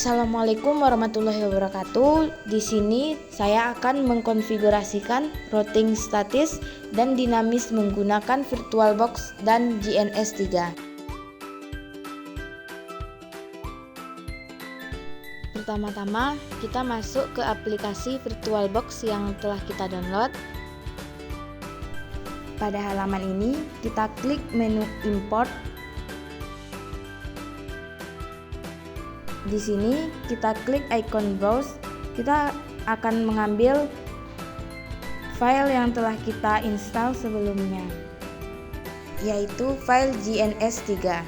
Assalamualaikum warahmatullahi wabarakatuh. Di sini saya akan mengkonfigurasikan routing statis dan dinamis menggunakan VirtualBox dan GNS3. Pertama-tama kita masuk ke aplikasi VirtualBox yang telah kita download. Pada halaman ini kita klik menu import. Di sini kita klik icon browse. Kita akan mengambil file yang telah kita install sebelumnya, yaitu file GNS3.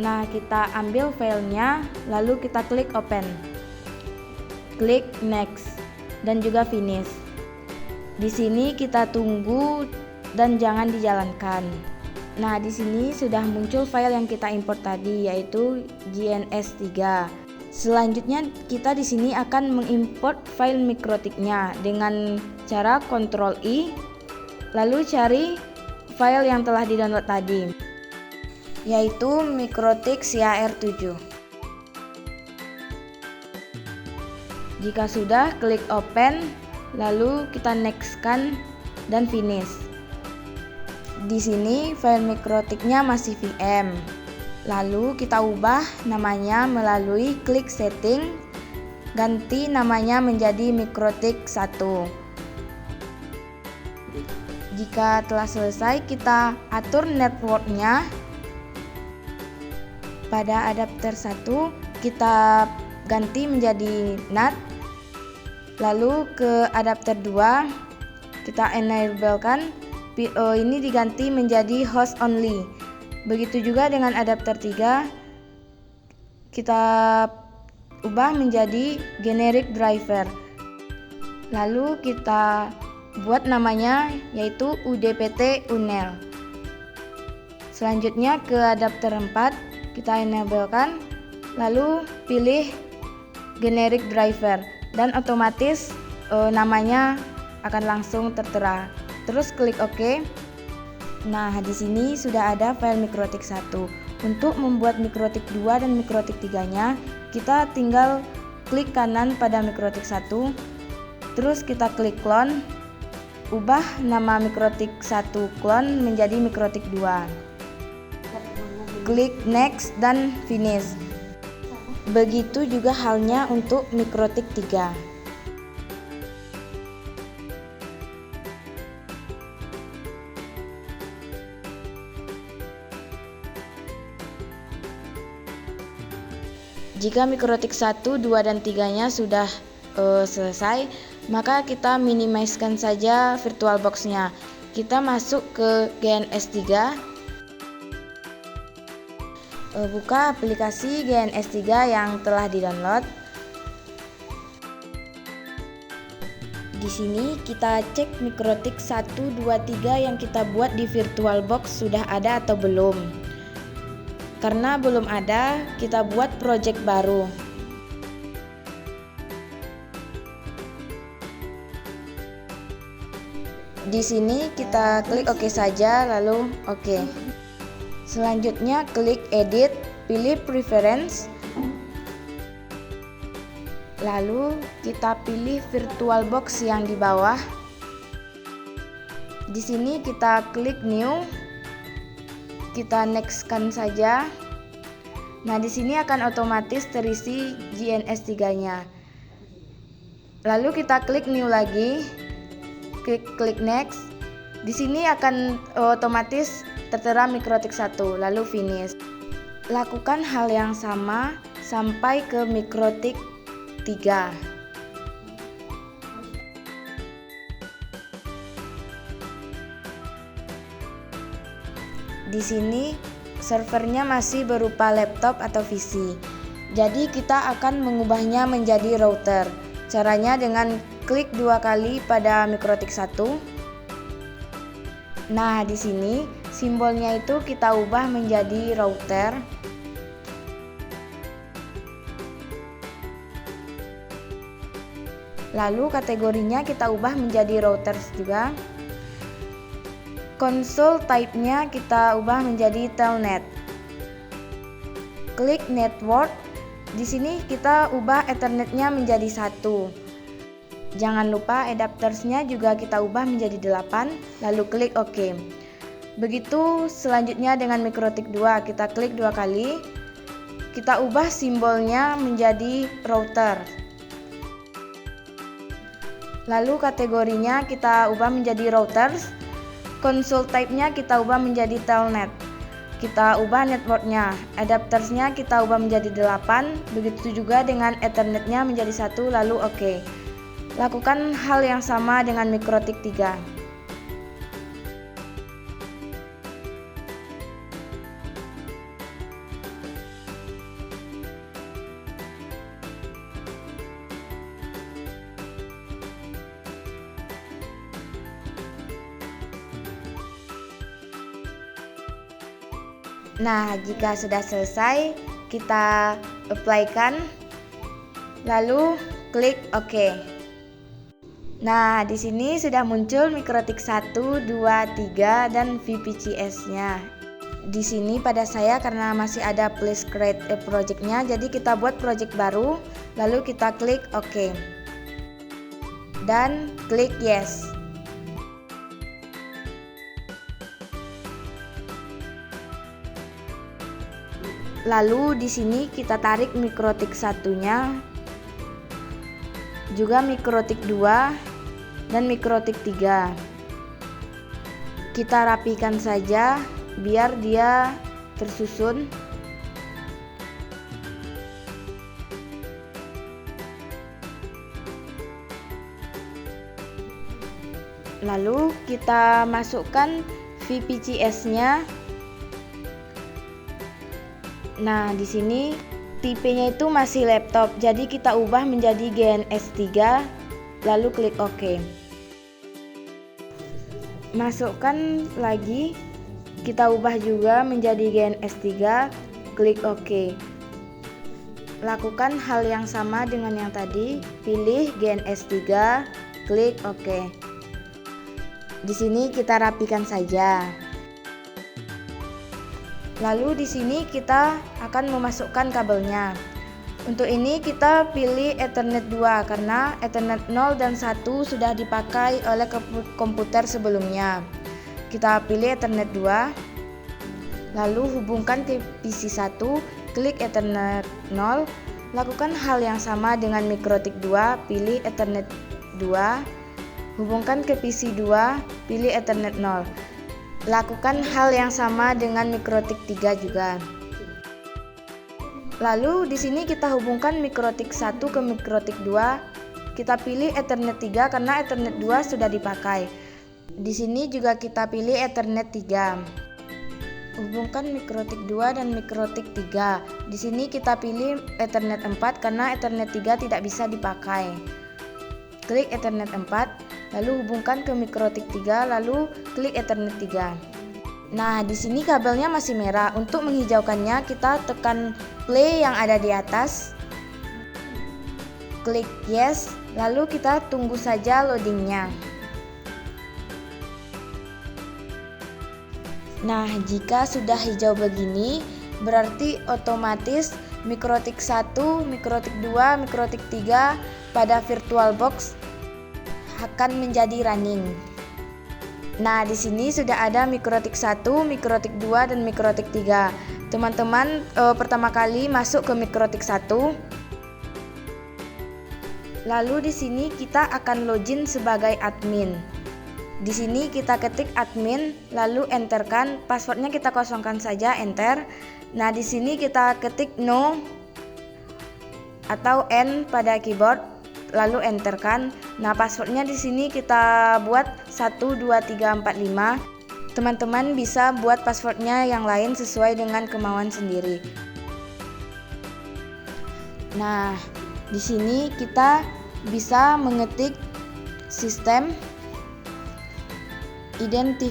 Nah, kita ambil filenya, lalu kita klik open, klik next, dan juga finish. Di sini kita tunggu dan jangan dijalankan. Nah, di sini sudah muncul file yang kita import tadi, yaitu GNS3. Selanjutnya kita di sini akan mengimport file mikrotiknya dengan cara Ctrl I, lalu cari file yang telah di-download tadi, yaitu mikrotik CAR7. Jika sudah, klik open, lalu kita next-kan dan finish. Di sini file mikrotiknya masih VM. Lalu kita ubah namanya melalui klik setting, ganti namanya menjadi mikrotik 1. Jika telah selesai, kita atur networknya. Pada adapter 1 kita ganti menjadi NAT. Lalu ke adapter 2 kita enablekan, ini diganti menjadi host only. Begitu juga dengan adapter 3, kita ubah menjadi generic driver. Lalu kita buat namanya yaitu UDPT UNEL. Selanjutnya ke adapter 4 kita enablekan, lalu pilih generic driver dan otomatis namanya akan langsung tertera. Terus klik OK. Nah, di sini sudah ada file mikrotik 1. Untuk membuat mikrotik 2 dan mikrotik 3-nya, kita tinggal klik kanan pada mikrotik 1. Terus kita klik clone. Ubah nama mikrotik 1 clone menjadi mikrotik 2. Klik next dan finish. Begitu juga halnya untuk mikrotik 3. Jika mikrotik 1, 2, dan 3-nya sudah selesai, maka kita minimizekan saja VirtualBox-nya. Kita masuk ke GNS3. Buka aplikasi GNS3 yang telah di-download. Di sini kita cek mikrotik 1, 2, 3 yang kita buat di VirtualBox sudah ada atau belum. Karena belum ada, kita buat project baru. Di sini kita klik OK saja, lalu OK. Selanjutnya klik edit, pilih preference. Lalu kita pilih VirtualBox yang di bawah. Di sini kita klik new. Kita next-kan saja. Nah, di sini akan otomatis terisi GNS3-nya. Lalu kita klik new lagi. Klik next. Di sini akan otomatis tertera mikrotik 1, lalu finish. Lakukan hal yang sama sampai ke mikrotik 3. Di sini servernya masih berupa laptop atau PC. Jadi kita akan mengubahnya menjadi router. Caranya dengan klik 2 kali pada mikrotik 1. Nah, di sini simbolnya itu kita ubah menjadi router. Lalu kategorinya kita ubah menjadi routers juga. Console type-nya kita ubah menjadi telnet. Klik network, di sini kita ubah Ethernetnya menjadi 1. Jangan lupa adaptersnya juga kita ubah menjadi 8, lalu klik OK. Begitu selanjutnya dengan Mikrotik 2, kita klik 2 kali. Kita ubah simbolnya menjadi router. Lalu kategorinya kita ubah menjadi routers. Console type-nya kita ubah menjadi telnet. Kita ubah networknya, adaptersnya kita ubah menjadi 8, begitu juga dengan Ethernetnya menjadi 1, lalu OK. Lakukan hal yang sama dengan Mikrotik 3. Nah, jika sudah selesai, kita apply-kan, lalu klik OK. Nah, di sini sudah muncul Mikrotik 1, 2, 3 dan VPCS-nya. Di sini pada saya karena masih ada please create a project-nya, jadi kita buat project baru, lalu kita klik OK. Dan klik yes. Lalu di sini kita tarik Mikrotik 1-nya, juga Mikrotik 2 dan Mikrotik 3. Kita rapikan saja biar dia tersusun. Lalu kita masukkan VPCS-nya. Nah, di sini tipenya itu masih laptop, jadi kita ubah menjadi GNS3, lalu klik OK. Masukkan lagi, kita ubah juga menjadi GNS3, klik OK. Lakukan hal yang sama dengan yang tadi, pilih GNS3, klik OK. Di sini kita rapikan saja. Lalu di sini kita akan memasukkan kabelnya. Untuk ini kita pilih Ethernet 2 karena Ethernet 0 dan 1 sudah dipakai oleh komputer sebelumnya. Kita pilih Ethernet 2. Lalu hubungkan ke PC 1, klik Ethernet 0. Lakukan hal yang sama dengan Mikrotik 2, pilih Ethernet 2. Hubungkan ke PC 2, pilih Ethernet 0. Lakukan hal yang sama dengan Mikrotik 3 juga. Lalu di sini kita hubungkan Mikrotik 1 ke Mikrotik 2. Kita pilih Ethernet 3 karena Ethernet 2 sudah dipakai. Di sini juga kita pilih Ethernet 3. Hubungkan Mikrotik 2 dan Mikrotik 3. Di sini kita pilih Ethernet 4 karena Ethernet 3 tidak bisa dipakai. Klik Ethernet 4. Lalu hubungkan ke Mikrotik 3, lalu klik Ethernet 3. Nah, di sini kabelnya masih merah. Untuk menghijaukannya, kita tekan play yang ada di atas. Klik yes, lalu kita tunggu saja loadingnya. Nah, jika sudah hijau begini, berarti otomatis Mikrotik 1, Mikrotik 2, Mikrotik 3 pada VirtualBox akan menjadi running. Nah, di sini sudah ada Mikrotik 1, Mikrotik 2 dan Mikrotik 3. Teman-teman pertama kali masuk ke Mikrotik 1. Lalu di sini kita akan login sebagai admin. Di sini kita ketik admin, lalu enterkan, passwordnya kita kosongkan saja, enter. Nah, di sini kita ketik no atau n pada keyboard, lalu enterkan. Nah, passwordnya di sini kita buat 12345. Teman-teman bisa buat passwordnya yang lain sesuai dengan kemauan sendiri. Nah, di sini kita bisa mengetik sistem identity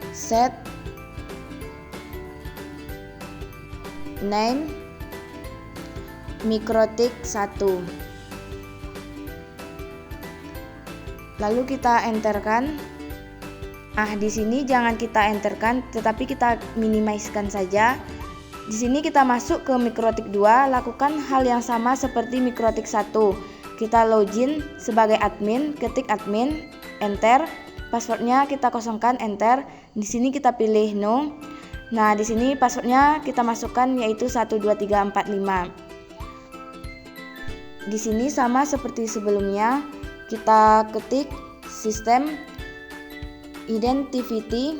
set name Mikrotik 1. Lalu kita enterkan. Nah, di sini jangan kita enterkan, tetapi kita minimizekan saja. Di sini kita masuk ke mikrotik 2, lakukan hal yang sama seperti mikrotik 1. Kita login sebagai admin, ketik admin, enter. Passwordnya kita kosongkan, enter. Di sini kita pilih no. Nah, di sini passwordnya kita masukkan yaitu 12345. Di sini sama seperti sebelumnya, kita ketik sistem identity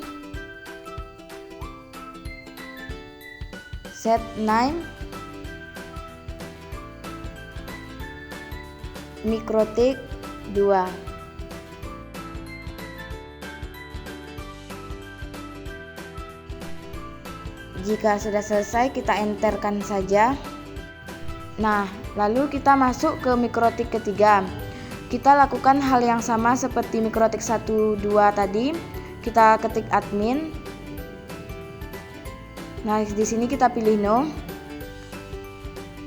set name mikrotik 2. Jika sudah selesai, kita enterkan saja. Nah, lalu kita masuk ke mikrotik ketiga. Kita lakukan hal yang sama seperti mikrotik 1, 2 tadi. Kita ketik admin. Nah, di sini kita pilih no.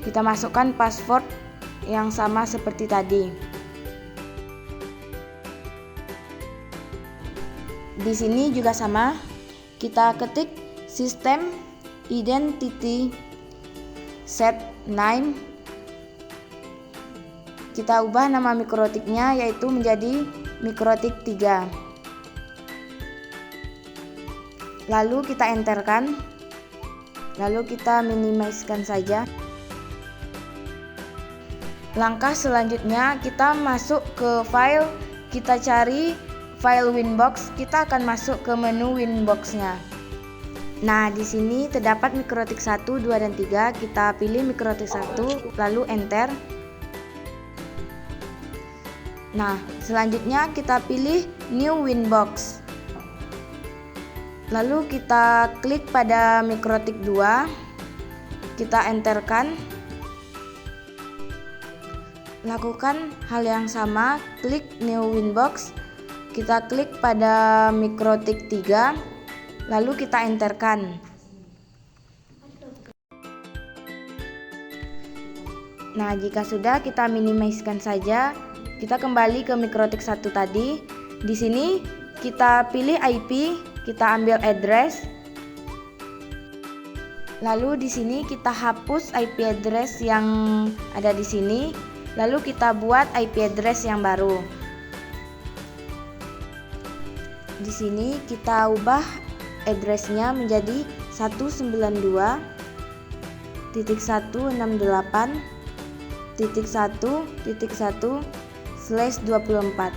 Kita masukkan password yang sama seperti tadi. Di sini juga sama. Kita ketik sistem identity set name. Kita ubah nama mikrotiknya yaitu menjadi mikrotik 3. Lalu kita enterkan. Lalu kita minimizekan saja. Langkah selanjutnya kita masuk ke file, kita cari file Winbox, kita akan masuk ke menu Winbox-nya. Nah, di sini terdapat mikrotik 1, 2 dan 3. Kita pilih mikrotik 1, lalu enter. Nah, selanjutnya kita pilih New Winbox. Lalu kita klik pada mikrotik 2, kita enterkan. Lakukan hal yang sama, klik New Winbox, kita klik pada mikrotik 3, lalu kita enterkan. Nah, jika sudah, kita minimizekan saja. Kita kembali ke mikrotik 1 tadi. Di sini kita pilih IP, kita ambil address. Lalu di sini kita hapus IP address yang ada di sini. Lalu kita buat IP address yang baru. Di sini kita ubah addressnya menjadi 192.168.1.1/24.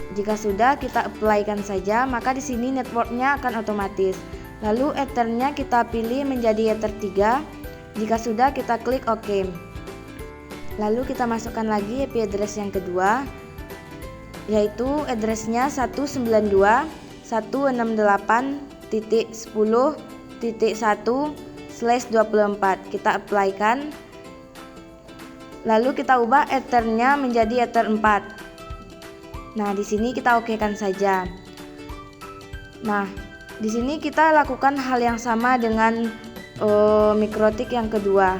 Jika sudah, kita apply-kan saja, maka di sini networknya akan otomatis. Lalu ethernya kita pilih menjadi ether 3. Jika sudah, kita klik OK. Lalu kita masukkan lagi IP address yang kedua, yaitu addressnya 192.168.10.1/24. Kita apply-kan. Lalu kita ubah ethernya menjadi ether 4. Nah, di sini kita oke-kan saja. Nah, di sini kita lakukan hal yang sama dengan mikrotik yang kedua.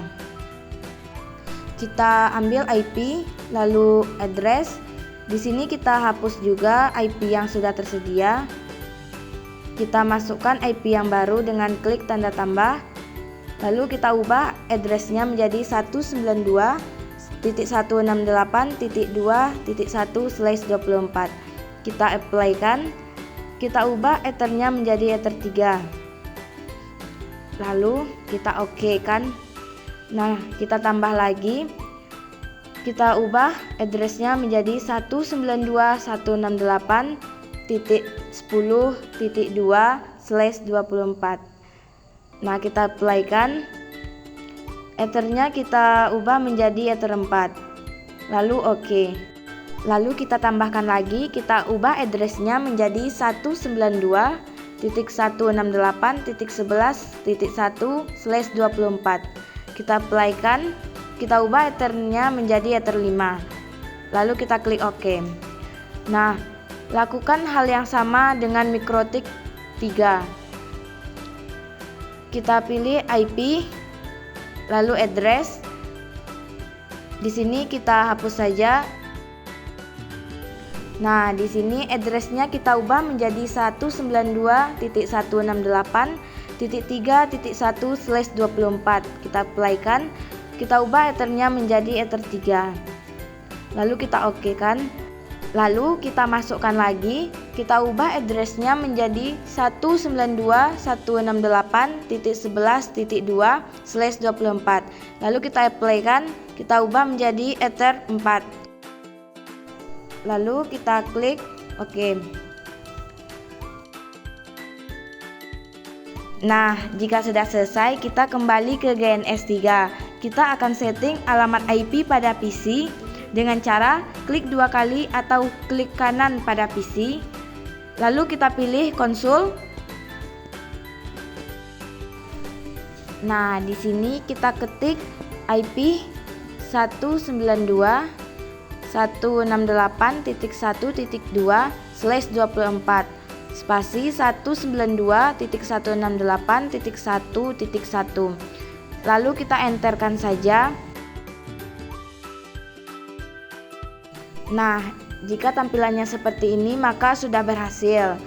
Kita ambil IP, lalu address. Di sini kita hapus juga IP yang sudah tersedia. Kita masukkan IP yang baru dengan klik tanda tambah. Lalu kita ubah addressnya menjadi 192.168.2.1/24. Kita apply-kan. Kita ubah ethernya menjadi ether 3. Lalu kita OK-kan. Nah, kita tambah lagi. Kita ubah addressnya menjadi 192.168.10.2/24. Nah, kita apply-kan. Ethernya kita ubah menjadi ether 4. Lalu OK. Lalu kita tambahkan lagi, kita ubah addressnya menjadi 192.168.11.1/24. Kita apply-kan, kita ubah ethernya menjadi ether 5. Lalu kita klik OK. Nah, lakukan hal yang sama dengan mikrotik 3. Kita pilih IP, lalu address. Di sini kita hapus saja. Nah, di sini address-nya kita ubah menjadi 192.168.3.1/24. Kita apply-kan, kita ubah ethernya menjadi ether 3. Lalu kita oke kan. Lalu kita masukkan lagi, kita ubah address-nya menjadi 192.168.11.2/24. Lalu kita apply-kan, kita ubah menjadi ether 4. Lalu kita klik OK. Nah, jika sudah selesai, kita kembali ke GNS 3. Kita akan setting alamat IP pada PC dengan cara klik 2 kali atau klik kanan pada PC. Lalu kita pilih konsol. Nah, di sini kita ketik IP 192.168.1.2/24 spasi 192.168.1.1. Lalu kita enterkan saja. Nah, jika tampilannya seperti ini maka sudah berhasil.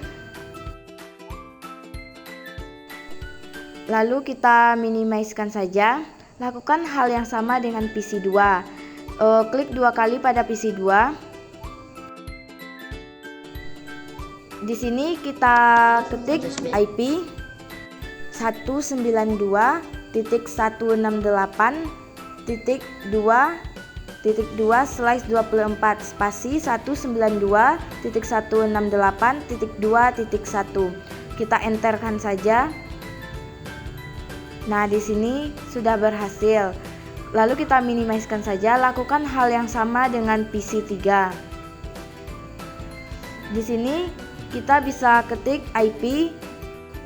Lalu kita minimizekan saja. Lakukan hal yang sama dengan PC 2. Klik 2 kali pada PC 2. Di sini kita ketik IP 192.168.2.2/24 spasi 192.168.2.1. Kita enterkan saja. Nah, di sini sudah berhasil. Lalu kita minimizekan saja. Lakukan hal yang sama dengan PC 3. Di sini kita bisa ketik IP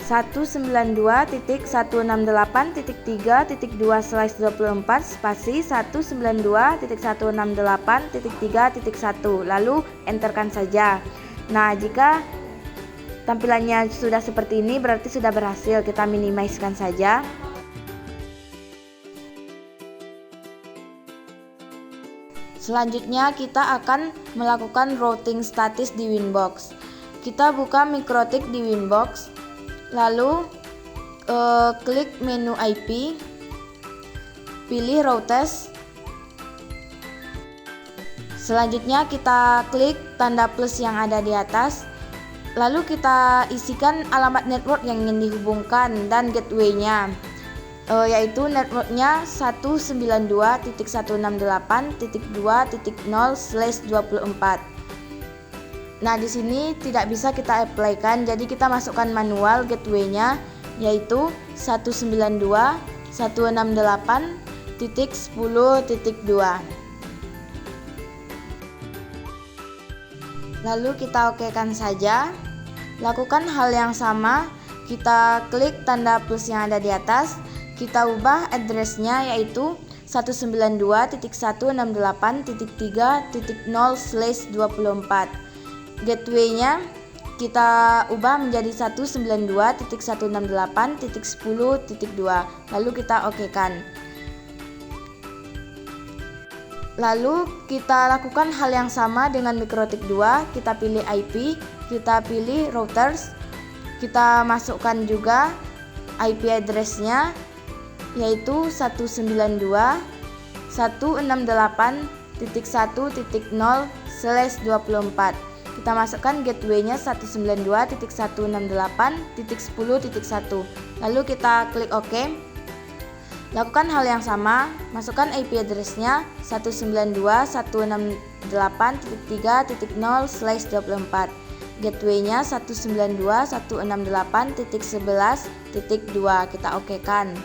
192.168.3.2/24 spasi 192.168.3.1. Lalu enterkan saja. Nah, jika tampilannya sudah seperti ini berarti sudah berhasil. Kita minimizekan saja. Selanjutnya kita akan melakukan routing status di Winbox. Kita buka MikroTik di Winbox, lalu klik menu IP, pilih routers. Selanjutnya kita klik tanda plus yang ada di atas, lalu kita isikan alamat network yang ingin dihubungkan dan gateway-nya, yaitu networknya 192.168.2.0/24. Nah, di sini tidak bisa kita apply-kan, jadi kita masukkan manual gateway-nya, yaitu 192.168.10.2. Lalu kita okekan saja. Lakukan hal yang sama, kita klik tanda plus yang ada di atas. Kita ubah address-nya yaitu 192.168.3.0/24. Gateway-nya kita ubah menjadi 192.168.10.2. Lalu kita okekan. Lalu kita lakukan hal yang sama dengan MikroTik 2. Kita pilih IP, kita pilih routers, kita masukkan juga IP address-nya yaitu 192.168.1.0/24. Kita masukkan gateway-nya 192.168.10.1. Lalu kita klik OK. Lakukan hal yang sama, masukkan IP address-nya 192.168.3.0/24. Gateway-nya 192.168.11.2. Kita okekan.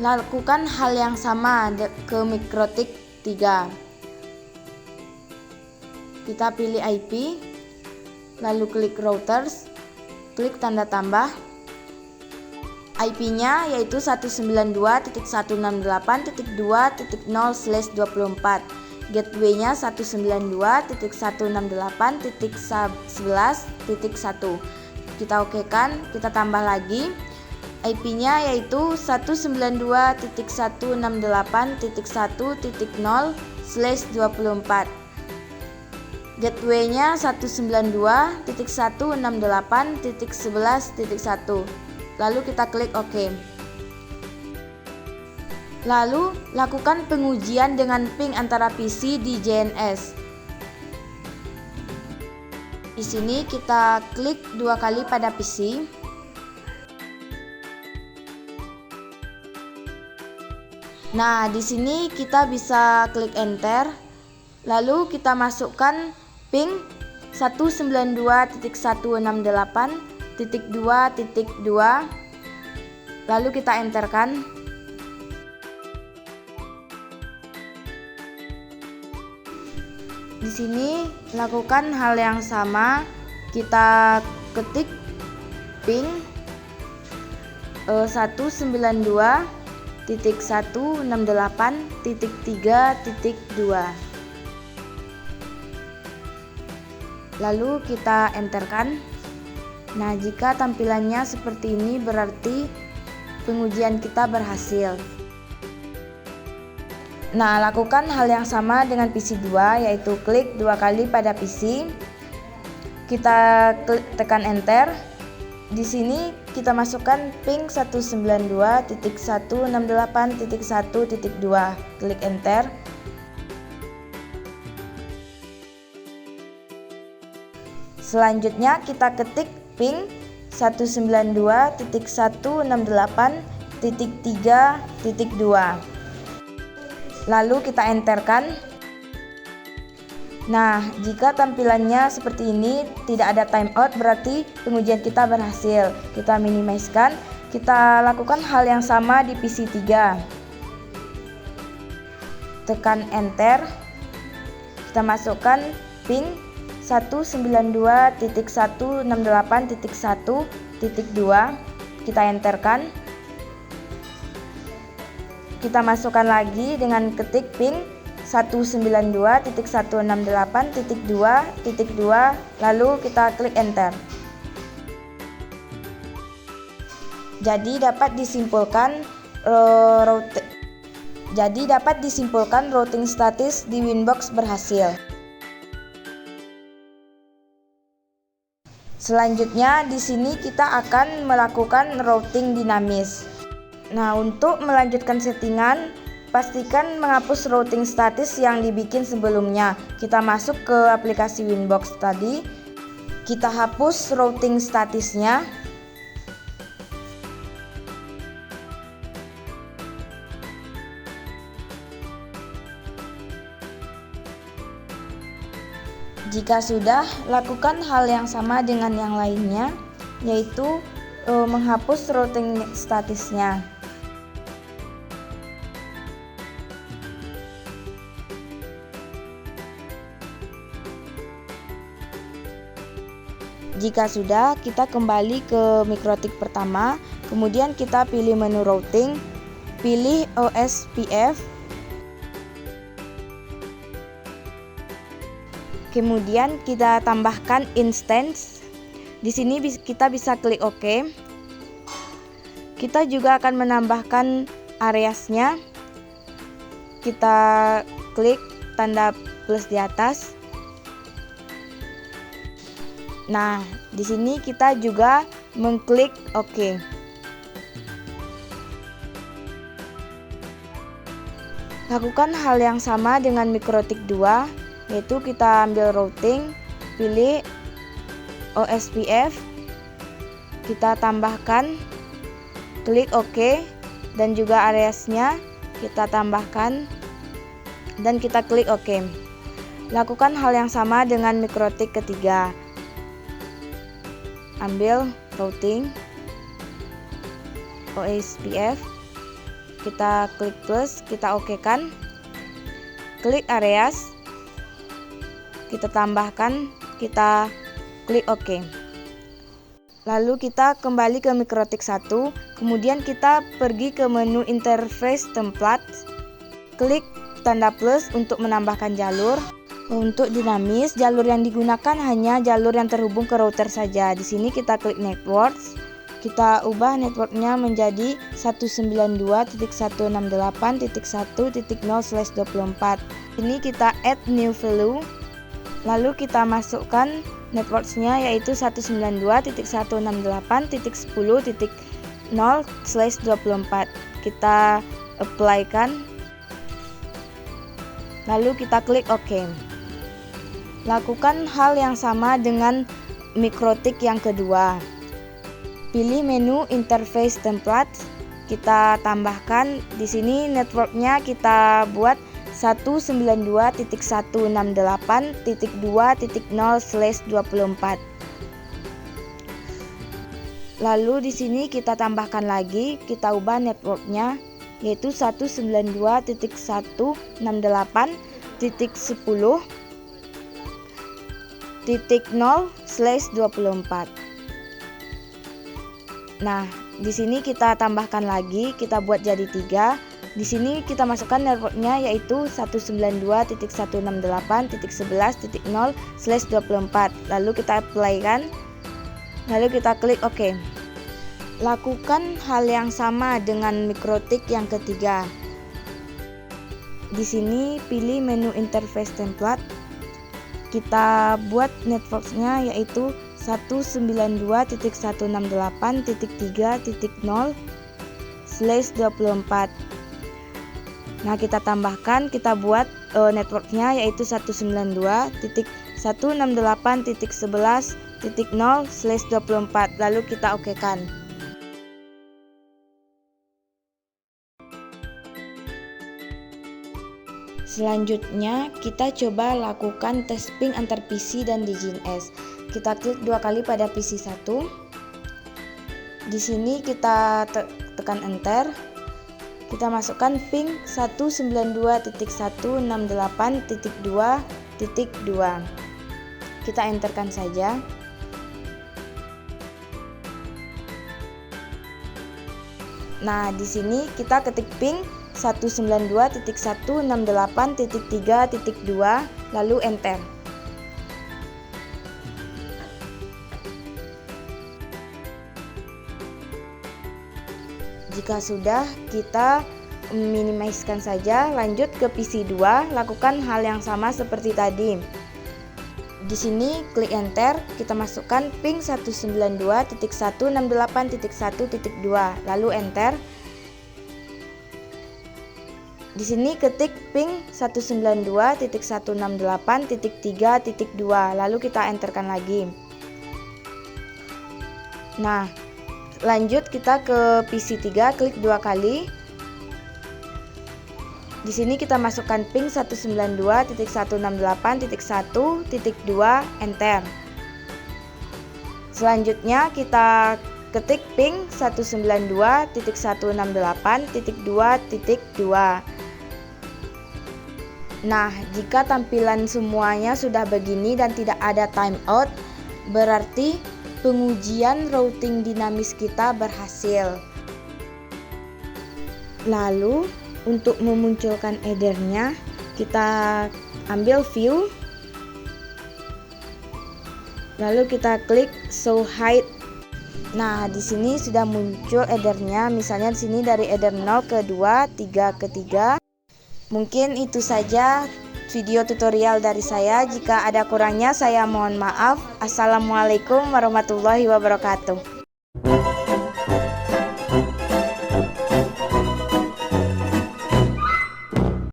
Lakukan hal yang sama ke MikroTik 3. Kita pilih IP, lalu klik routers, klik tanda tambah. IP-nya yaitu 192.168.2.0/24. Gateway-nya 192.168.11.1. Kita okekan, kita tambah lagi. IP-nya yaitu 192.168.1.0/24. gateway-nya 192.168.11.1. Lalu kita klik OK. Lalu lakukan pengujian dengan ping antara PC di JNS. Di sini kita klik 2 kali pada PC. Nah, di sini kita bisa klik enter. Lalu kita masukkan ping 192.168.2.2. Lalu kita enterkan. Di sini lakukan hal yang sama, kita ketik ping 192.168.3.2. Lalu kita enterkan. Nah, jika tampilannya seperti ini berarti pengujian kita berhasil. Nah, lakukan hal yang sama dengan PC 2, yaitu klik 2 kali pada PC. Kita tekan enter. Di sini kita masukkan ping 192.168.1.2. Klik enter. Selanjutnya kita ketik ping 192.168.3.2. Lalu kita enterkan. Nah, jika tampilannya seperti ini, tidak ada timeout, berarti pengujian kita berhasil. Kita minimizekan. Kita lakukan hal yang sama di PC 3. Tekan enter. Kita masukkan ping 192.168.1.2. Kita enterkan. Kita masukkan lagi dengan ketik ping 192.168.2.2, lalu kita klik enter. Jadi dapat disimpulkan routing statis di Winbox berhasil. Selanjutnya di sini kita akan melakukan routing dinamis. Nah, untuk melanjutkan settingan, pastikan menghapus routing statis yang dibikin sebelumnya. Kita masuk ke aplikasi Winbox tadi, kita hapus routing statisnya. Jika sudah, lakukan hal yang sama dengan yang lainnya, yaitu menghapus routing statisnya. Jika sudah, kita kembali ke mikrotik pertama, kemudian kita pilih menu routing, pilih OSPF, kemudian kita tambahkan instance. Di sini kita bisa klik OK. Kita juga akan menambahkan areasnya. Kita klik tanda plus di atas. Nah, di sini kita juga mengklik OK. Lakukan hal yang sama dengan mikrotik 2, yaitu kita ambil routing, pilih OSPF, kita tambahkan, klik OK, dan juga areasnya kita tambahkan, dan kita klik OK. Lakukan hal yang sama dengan mikrotik ketiga. Ambil routing, OSPF, kita klik plus, kita OK-kan, klik areas, kita tambahkan, kita klik OK. Lalu kita kembali ke mikrotik 1, kemudian kita pergi ke menu interface template, klik tanda plus untuk menambahkan jalur. Untuk dinamis, jalur yang digunakan hanya jalur yang terhubung ke router saja. Di sini kita klik networks, kita ubah networknya menjadi 192.168.1.0/24. Ini kita add new value. Lalu kita masukkan networks-nya yaitu 192.168.10.0/24. Kita apply-kan. Lalu kita klik OK. Lakukan hal yang sama dengan MikroTik yang kedua. Pilih menu Interface Template. Kita tambahkan di sini networknya kita buat 192.168.2.0/24. Lalu di sini kita tambahkan lagi, kita ubah networknya yaitu 192.168.10.0/24. Nah, di sini kita tambahkan lagi, kita buat jadi 3. Di sini kita masukkan networknya yaitu 192.168.11.0/24. Lalu kita apply-kan. Lalu kita klik OK. Lakukan hal yang sama dengan MikroTik yang ketiga. Di sini pilih menu Interface Template. Kita buat networknya yaitu 192.168.3.0/24. Nah, kita tambahkan, kita buat networknya yaitu 192.168.11.0/24. Lalu kita okekan. Selanjutnya kita coba lakukan tes ping antar PC dan DGNS. Kita klik 2 kali pada PC 1. Di sini kita tekan enter. Kita masukkan ping 192.168.2.2. Kita enterkan saja. Nah, di sini kita ketik ping 192.168.3.2 lalu enter. Jika sudah, kita minimizekan saja, lanjut ke PC 2, lakukan hal yang sama seperti tadi. Di sini klik enter, kita masukkan ping 192.168.1.2, lalu enter. Di sini ketik ping 192.168.3.2, lalu kita enterkan lagi. Nah, lanjut kita ke PC 3, klik 2 kali. Di sini kita masukkan ping 192.168.1.2, enter. Selanjutnya kita ketik ping 192.168.2.2. Nah, jika tampilan semuanya sudah begini dan tidak ada timeout, berarti pengujian routing dinamis kita berhasil. Lalu, untuk memunculkan headernya, kita ambil view. Lalu kita klik show height. Nah, di sini sudah muncul headernya. Misalnya di sini dari header 0 ke 2, 3 ke 3. Mungkin itu saja video tutorial dari saya. Jika ada kurangnya saya mohon maaf. Assalamualaikum warahmatullahi wabarakatuh.